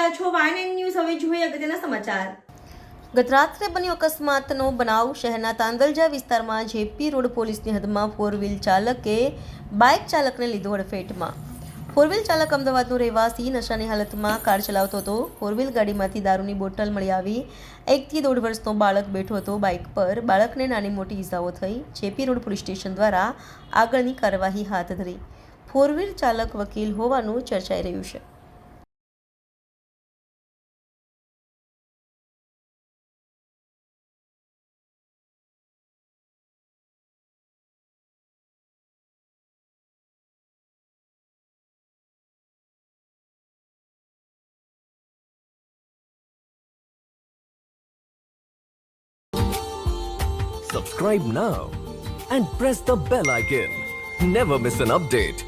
રહ્યા છો YNN news. હવે જોઈએ અગત્યના સમાચાર. ગત રાત્રે બન્યો અકસ્માતનો બનાવ. શહેરના તાંદલજા વિસ્તારમાં જેપી રોડ પોલીસની હદમાં ફોર વ્હીલ ચાલકે બાઇક ચાલકને લીધો અડફેટમાં. ફોર વ્હીલ ચાલક અમદાવાદનો રહેવાસી નશાની હાલતમાં કાર ચલાવતો હતો. ફોર વ્હીલ ગાડીમાંથી દારૂની બોટલ મળી આવી. 1 થી 1.5 વર્ષનો બાળક બેઠો હતો બાઇક પર. બાળકને નાની મોટી ઈજાઓ થઈ. જેપી રોડ પોલીસ સ્ટેશન દ્વારા આગળની કાર્યવાહી હાથ ધરી. ફોર વ્હીલ ચાલક વકીલ હોવાનું ચર્ચાઈ રહ્યું છે. Subscribe now and press the bell icon. Never miss an update.